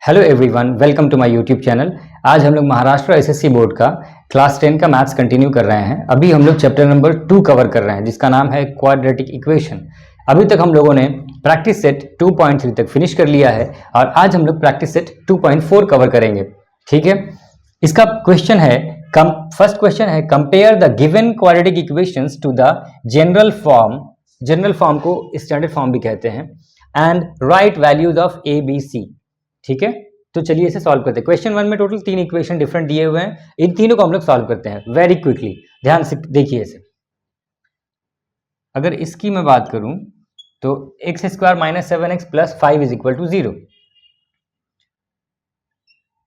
Hello everyone, welcome to my YouTube channel. आज हम लोग महाराष्ट्र एसएससी बोर्ड का क्लास 10 का मैथ्स कंटिन्यू कर रहे हैं। अभी हम लोग चैप्टर नंबर 2 कवर कर रहे हैं जिसका नाम है क्वाड्रेटिक इक्वेशन। अभी तक हम लोगों ने प्रैक्टिस सेट 2.3 तक फिनिश कर लिया है और आज हम लोग प्रैक्टिस सेट 2.4 कवर करेंगे। ठीक है, इसका क्वेश्चन है फर्स्ट क्वेश्चन है compare the given quadratic equations to the general form को स्टैंडर्ड फॉर्म भी कहते हैं, and write values of A B C. ठीक है, तो चलिए इसे सॉल्व करते हैं। क्वेश्चन 1 में टोटल 3 इक्वेशन डिफरेंट दिए हुए हैं, इन तीनों को हम लोग सॉल्व करते हैं वेरी क्विकली। ध्यान से देखिए इसे। अगर इसकी मैं बात करूं तो x square minus 7x plus 5 is equal to 0।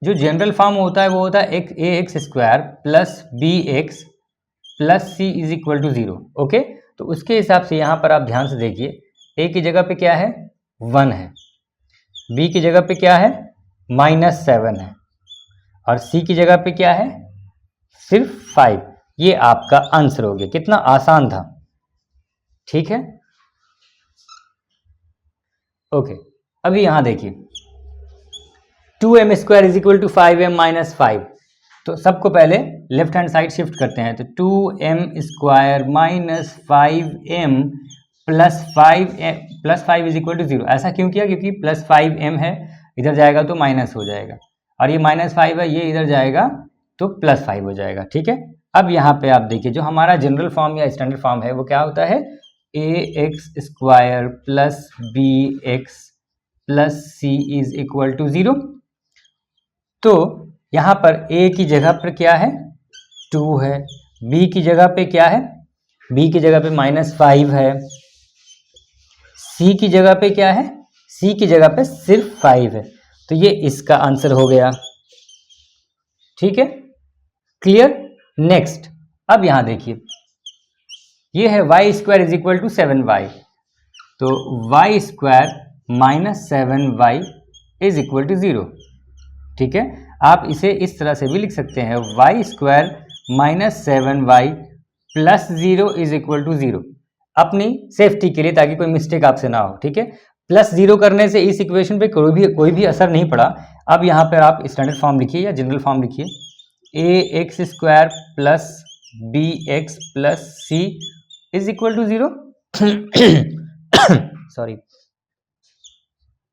जो जनरल फॉर्म होता है वो होता है a x square plus b x plus c is equal to 0। Okay, तो उसके हिसाब से यहां पर आप ध्यान से देखिए, ए की जगह पे क्या है 1 है, बी की जगह पे क्या है -7 है, और सी की जगह पे क्या है सिर्फ 5। ये आपका आंसर हो गया। कितना आसान था। ठीक है, ओके। अभी यहां देखिए 2m square is equal to 5m minus 5। तो सबको पहले लेफ्ट हैंड साइड शिफ्ट करते हैं। तो 2m square minus 5m plus 5 is equal to 0। ऐसा क्यों किया? क्योंकि प्लस 5m है, इधर जाएगा तो माइनस हो जाएगा, और ये -5 है, ये इधर जाएगा तो +5 हो जाएगा। ठीक है, अब यहाँ पे आप देखिए जो हमारा जनरल फॉर्म या स्टैंडर्ड फॉर्म है वो क्या होता है a x square plus b x plus c is equal to 0। तो यहाँ पर ए की जगह पर क्या है 2 है, बी की जगह पे क्या है, बी की जगह पे -5 है, सी की जगह पे क्या है, सी की जगह पे सिर्फ 5 है। तो ये इसका आंसर हो गया। ठीक है, क्लियर। नेक्स्ट, अब यहां देखिए ये है y square is equal to 7y। तो y square minus 7y is equal to 0। ठीक है, आप इसे इस तरह से भी लिख सकते हैं y square minus 7y plus 0 is equal to 0, अपनी सेफ्टी के लिए, ताकि कोई मिस्टेक आपसे ना हो। ठीक है, प्लस 0 करने से इस इक्वेशन पे कोई भी असर नहीं पड़ा। अब यहाँ पर आप स्टैंडर्ड फॉर्म लिखिए या जनरल फॉर्म लिखिए, a x square plus b x plus c is equal to 0। Sorry.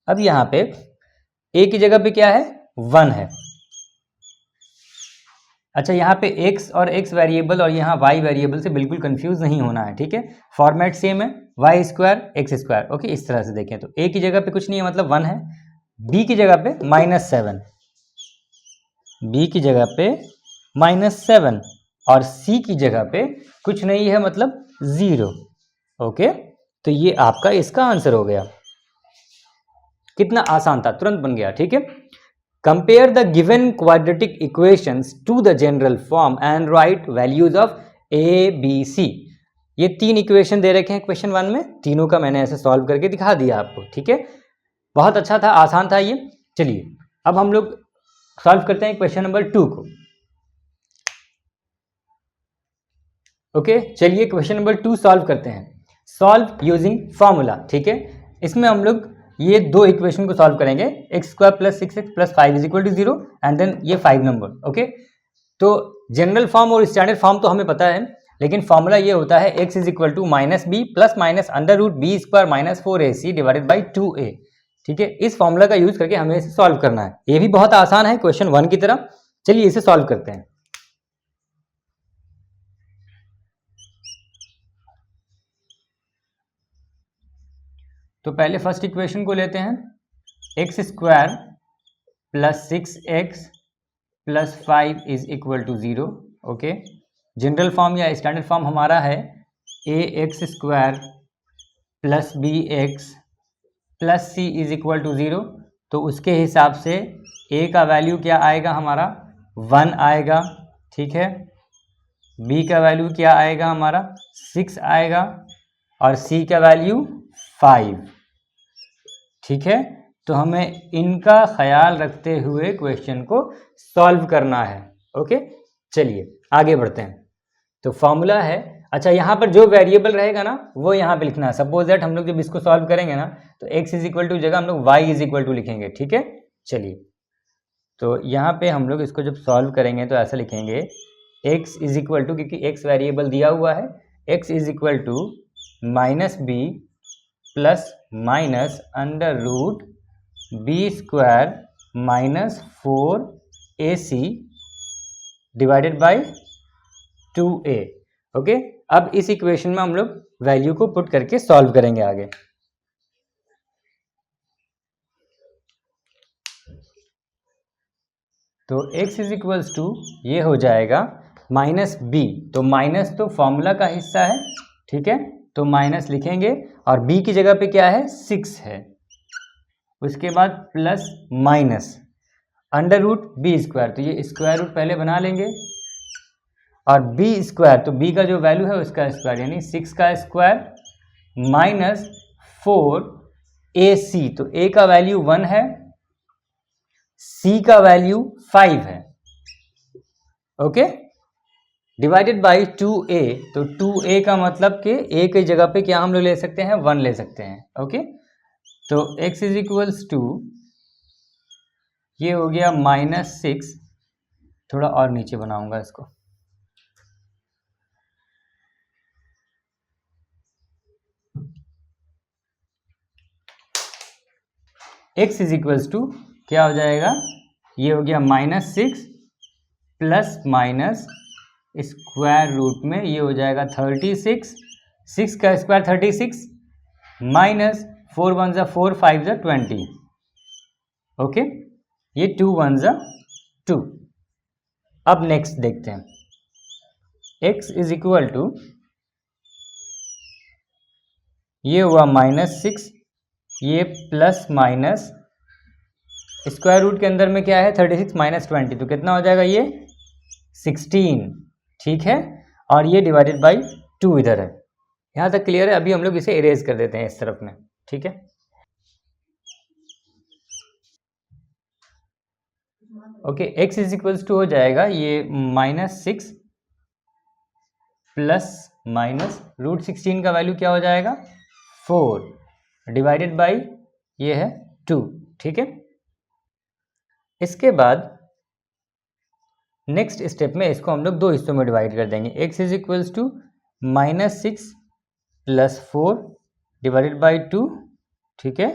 अब यहाँ पे ए की जगह पे क्या है 1 है। अच्छा, यहाँ पे x और x वेरिएबल और यहाँ y वेरिएबल से बिल्कुल कंफ्यूज नहीं होना है। ठीक है, फॉर्मेट सेम है, y square x square. Okay, इस तरह से देखें तो a की जगह पे कुछ नहीं है मतलब 1 है, b की जगह पे -7, b की जगह पे -7 और c की जगह पे कुछ नहीं है मतलब 0। ओके, तो ये आपका इसका आंसर हो गया। कितना आसान था, तुरंत बन गया। ठीक है, compare the given quadratic equations to the general form and write values of A B C. ये 3 इक्वेशन दे रखे हैं क्वेश्चन 1 में, तीनों का मैंने ऐसे सॉल्व करके दिखा दिया आपको। ठीक है, बहुत अच्छा था, आसान था ये। चलिए अब हम लोग सॉल्व करते हैं क्वेश्चन नंबर 2 को। ओके, चलिए क्वेश्चन नंबर 2 सॉल्व करते हैं। Solve using formula. ठीक है, इसमें हम लोग ये 2 इक्वेशन को सॉल्व करेंगे, X square plus 6x plus 5 is equal to 0 and then ये 5 नंबर। ओके, तो जनरल फॉर्म और स्टैंडर्ड फॉर्म तो हमें पता है, लेकिन फॉर्मूला ये होता है x is equal to -b plus minus under root B square minus 4ac divided by 2a। ठीक है, इस फॉर्मूला का यूज करके हमें इसे सॉल्व करना है। ये भी बहुत आसान है क्वेश्चन 1 की तरह। चलिए इसे सॉल्व करते हैं। तो पहले फर्स्ट इक्वेशन को लेते हैं, x square plus 6x plus 5 is equal to 0। Okay, general form या स्टैंडर्ड फॉर्म हमारा है a x square plus b x plus c is equal to 0। तो उसके हिसाब से ए का वैल्यू क्या आएगा हमारा 1 आएगा। ठीक है, बी का वैल्यू क्या आएगा हमारा 6 आएगा, और सी का वैल्यू 5। ठीक है, तो हमें इनका ख्याल रखते हुए क्वेश्चन को सॉल्व करना है। ओके, चलिए आगे बढ़ते हैं। तो फॉर्मूला है, अच्छा यहाँ पर जो वेरिएबल रहेगा ना वो यहाँ पे लिखना है। सपोज दैट हम लोग जब इसको सॉल्व करेंगे ना तो x इज इक्वल टू जगह हम लोग y इज इक्वल टू लिखेंगे। ठीक है, चलिए तो यहाँ पे हम लोग इसको जब सॉल्व करेंगे तो ऐसा लिखेंगे x इज इक्वल टू, क्योंकि x वेरिएबल दिया हुआ है, x is equal to minus B plus minus under root B square minus 4ac divided by 2a। Okay, अब इस इक्वेशन में हम लोग वैल्यू को पुट करके सॉल्व करेंगे आगे। तो x इज इक्वल्स टू ये हो जाएगा माइनस बी, तो माइनस तो फॉर्मूला का हिस्सा है, ठीक है, तो माइनस लिखेंगे और b की जगह पे क्या है 6 है, उसके बाद plus minus under root B square, तो ये स्क्वायर रूट पहले बना लेंगे, और बी स्क्वायर तो b का जो वैल्यू है उसका स्क्वायर यानी 6 का स्क्वायर माइनस 4ac, तो a का वैल्यू 1 है, c का वैल्यू 5 है, ओके, डिवाइडेड बाय 2a, तो 2a का मतलब कि a की जगह पे क्या हम लोग ले सकते हैं 1 ले सकते हैं, ओके, तो x इज इक्वल्स टू ये हो गया -6, थोड़ा और नीचे बनाऊंगा इसको, x इज इक्वल्स टू क्या हो जाएगा, ये हो गया -6 प्लस माइनस स्क्वायर रूट में ये हो जाएगा 36, 6 का स्क्वायर 36 माइनस 4 1 जा 4 5 जा 20, ओके, ये 2 1 जा 2। अब नेक्स्ट देखते हैं, x इज इक्वल टू ये हुआ -6, ये प्लस माइनस स्क्वायर रूट के अंदर में क्या है 36 माइनस 20, तो कितना हो जाएगा ये 16, ठीक है, और ये डिवाइडेड बाय 2 इधर है, यहाँ तक क्लियर है। अभी हम लोग इसे इरेज कर देते हैं इस तरफ में, ठीक है, okay, x is equals to हो जाएगा ये -6 प्लस माइनस रूट 16 का वैल्यू क्या हो जाएगा 4 डिवाइडेड बाय ये है 2, ठीक है। इसके बाद नेक्स्ट स्टेप में इसको हम लोग दो हिस्सों में डिवाइड कर देंगे, x is equals to -6 plus 4 divided by 2, ठीक है,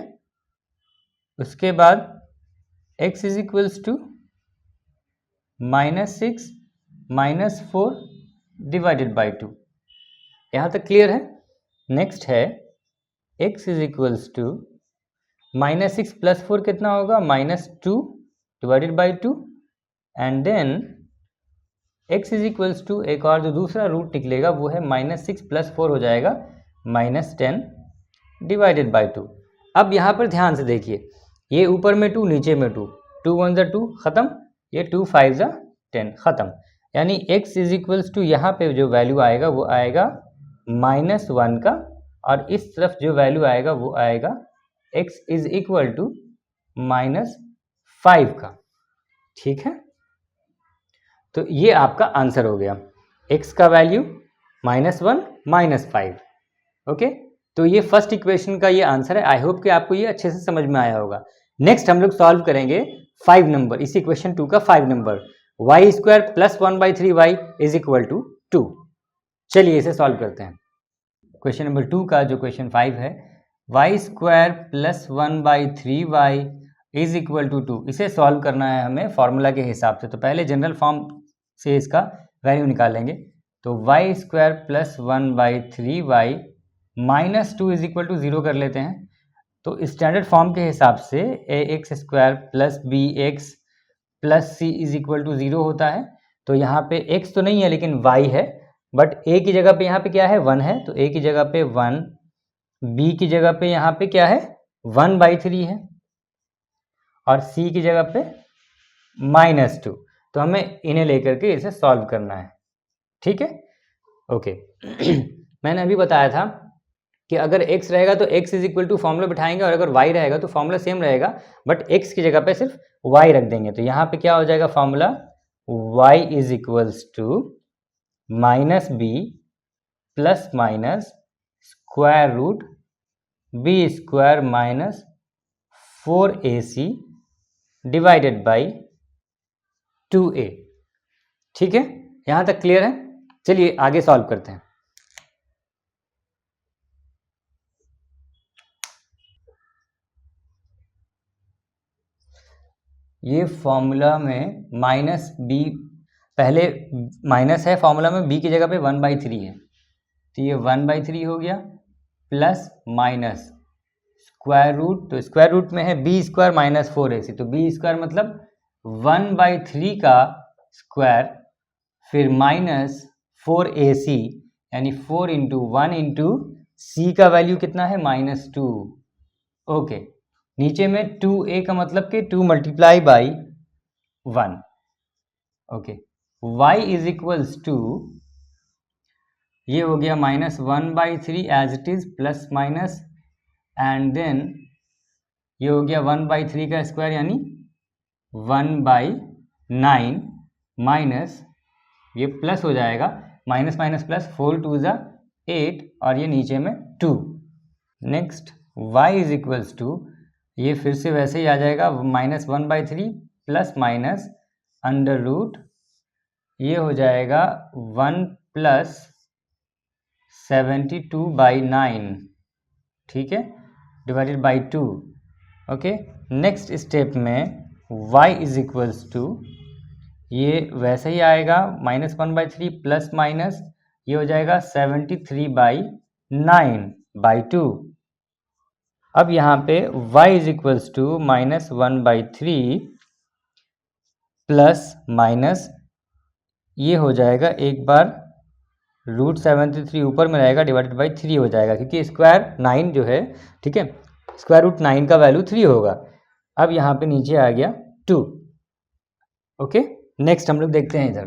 उसके बाद x is equals to -6 minus 4 divided by 2, यहाँ तक क्लियर है। नेक्स्ट है x is equals to -6 plus 4 कितना होगा -2 divided by 2, and then x is equals to एक और जो दूसरा रूट निकलेगा वो है -6 प्लस 4 हो जाएगा -10 डिवाइडेड बाय 2। अब यहाँ पर ध्यान से देखिए, ये ऊपर में 2 नीचे में 2, 2 1 जा 2 खत्म, ये 2 5 जा 10 खत्म, यानी x इज इक्वल्स टू यहाँ पे जो वैल्यू आएगा वो आएगा -1 का, और इस तरफ जो वैल्यू आएगा वो आएगा x इज इक्वल टू -5 का, ठीक है। तो ये आपका आंसर हो गया, x का वैल्यू -1 -5, ओके। तो ये फर्स्ट इक्वेशन का ये आंसर है। आई होप कि आपको ये अच्छे से समझ में आया होगा। नेक्स्ट हम लोग सॉल्व करेंगे 5 नंबर, इसी क्वेश्चन 2 का 5 नंबर, Y square plus 1/3y is equal to 2। चलिए इसे सॉल्व करते हैं। क्वेश्चन नंबर 2 का जो क्वेश्चन 5 है, Y square plus 1/3y is equal to 2, इसे सॉल्व करना है हमें फॉर्मूला के हिसाब से। तो पहले जनरल फॉर्म से इसका वैल्यू निकालेंगे, तो Y square plus 1/3y minus 2 is equal to 0 कर लेते हैं। तो स्टैंडर्ड फॉर्म के हिसाब से ax square plus bx plus c is equal to 0 होता है। तो यहाँ पे x तो नहीं है लेकिन y है, बट a की जगह पे यहाँ पे क्या है 1 है, तो a की जगह पे 1, b की जगह पे यहाँ पे क्या है 1/3 है, और c की जगह पे -2। तो हमें इन्हें लेकर के इसे सॉल्व करना है, ठीक है, ओके। मैंने अभी बताया था कि अगर x रहेगा तो x is equal to formula बिठाएंगे, और अगर y रहेगा तो फॉर्मूला सेम रहेगा, बट x की जगह पे सिर्फ y रख देंगे। तो यहाँ पे क्या हो जाएगा formula, y is equals to -b plus minus square root b square minus 4ac divided by 2a। ठीक है, यहाँ तक क्लियर है? चलिए आगे सॉल्व करते हैं। ये फॉर्मूला में माइनस बी, पहले माइनस है फॉर्मूला में, बी की जगह पे 1/3 है, तो ये 1/3 हो गया, प्लस माइनस स्क्वायर रूट, तो स्क्वायर रूट में है बी स्क्वायर माइनस 4ac, तो बी स्क्वायर मतलब 1/3 का स्क्वायर, फिर माइनस 4ac, यानी 4 इंटू 1 इंटू सी का वैल्यू कितना है -2। ओके, नीचे में 2a का मतलब कि 2 multiply by 1। Okay, y is equals to, ये हो गया -1/3 as it is, plus minus, and then ये हो गया 1/3 का स्क्वायर यानी 1/9 माइनस, ये प्लस हो जाएगा, माइनस माइनस प्लस, 4 2 ज़ा 8, और ये नीचे में 2। Next y is equals to, ये फिर से वैसे ही आ जाएगा, -1/3 प्लस माइनस अंडर रूट, ये हो जाएगा 1 प्लस 72/9, ठीक है, divided by 2। Okay, next step में y इज इक्वल्स टू, ये वैसे ही आएगा, -1/3 प्लस माइनस, ये हो जाएगा 73/9/2। अब यहाँ पे y is equals to -1/3 plus minus, ये हो जाएगा एक बार √73 ऊपर में रहेगा, डिवाइडेड बाई 3 हो जाएगा, क्योंकि स्क्वायर 9 जो है, ठीक है, स्क्वायर रूट 9 का वैल्यू 3 होगा। अब यहाँ पे नीचे आ गया 2। ओके, नेक्स्ट हम लोग देखते हैं इधर,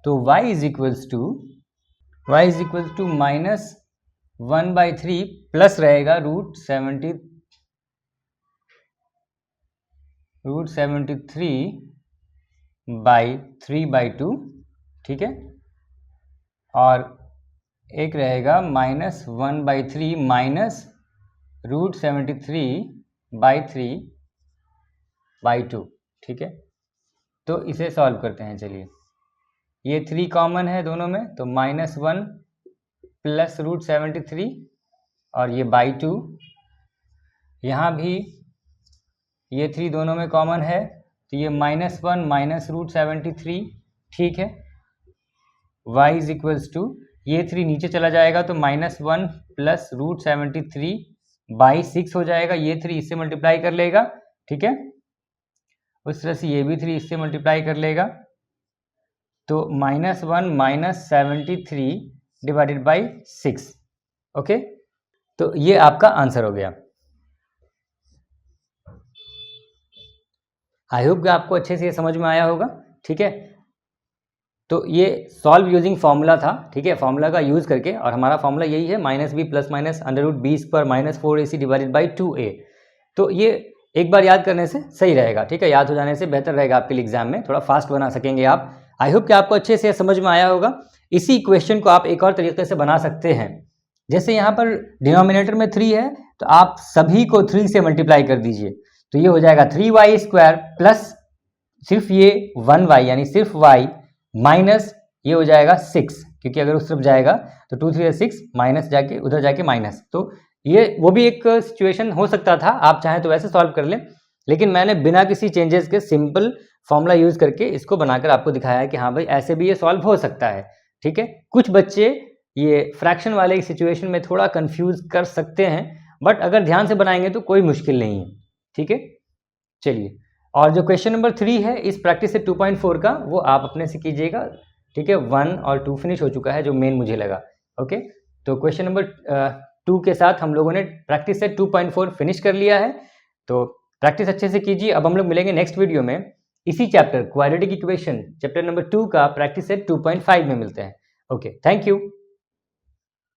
तो y is equals to -1/3 plus रहेगा √73/3/2, ठीक है, और एक रहेगा -1/3 माइनस √73/3/2, ठीक है। तो इसे सॉल्व करते हैं, चलिए, ये 3 कॉमन है दोनों में, तो -1 प्लस √73 और ये बाई 2, यहाँ भी ये 3 दोनों में कॉमन है, तो ये -1 माइनस √73, ठीक है। y इज इक्वल्स टू, ये 3 नीचे चला जाएगा तो -1 प्लस √73/6 हो जाएगा, ये 3 इससे मल्टीप्लाई कर लेगा, ठीक है, उस तरह से ये भी 3 इससे मल्टीप्लाई कर लेगा, तो -1 माइनस 73 डिवाइडेड बाई 6। ओके, तो ये आपका आंसर हो गया। आई होप कि आपको अच्छे से ये समझ में आया होगा, ठीक है। तो ये सॉल्व यूजिंग फॉर्मूला था, ठीक है, फॉर्मूला का यूज़ करके, और हमारा फॉर्मूला यही है -b plus minus √b² minus 4ac divided by 2a। तो ये एक बार याद करने से सही रहेगा, ठीक है, याद हो जाने से बेहतर रहेगा आपके लिए एग्जाम में, थोड़ा फास्ट बना सकेंगे आप। आई होप कि आपको अच्छे से समझ में आया होगा। इसी क्वेश्चन को आप एक और तरीके से बना सकते हैं, जैसे यहाँ पर डिनोमिनेटर में 3 है, तो आप सभी को 3 से मल्टीप्लाई कर दीजिए, तो ये हो जाएगा 3y² प्लस सिर्फ ये 1y यानी सिर्फ y माइनस ये हो जाएगा 6, क्योंकि अगर उस तरफ जाएगा तो 2 3 6 माइनस जाके उधर जाके माइनस, तो ये वो भी एक सिचुएशन हो सकता था, आप चाहें तो वैसे सॉल्व कर लें, लेकिन मैंने बिना किसी चेंजेस के सिंपल फॉर्मूला यूज करके इसको बनाकर आपको दिखाया है कि हाँ भाई ऐसे भी ये सॉल्व हो सकता है, ठीक है। कुछ बच्चे ये फ्रैक्शन वाले सिचुएशन में थोड़ा कंफ्यूज कर सकते हैं, बट अगर ध्यान से बनाएंगे तो कोई मुश्किल नहीं है, ठीक है। चलिए, और जो क्वेश्चन नंबर 3 है इस प्रैक्टिस से 2.4 का, वो आप अपने से कीजिएगा, ठीक है। 1 और 2 फिनिश हो चुका है, जो मेन मुझे लगा। ओके, तो क्वेश्चन नंबर 2 के साथ हम लोगों ने प्रैक्टिस से 2.4 फिनिश कर लिया है, तो प्रैक्टिस अच्छे से कीजिए। अब हम लोग मिलेंगे नेक्स्ट वीडियो में इसी chapter quadratic equation chapter number 2 का प्रैक्टिस से 2.5 में मिलते हैं। Okay, thank you.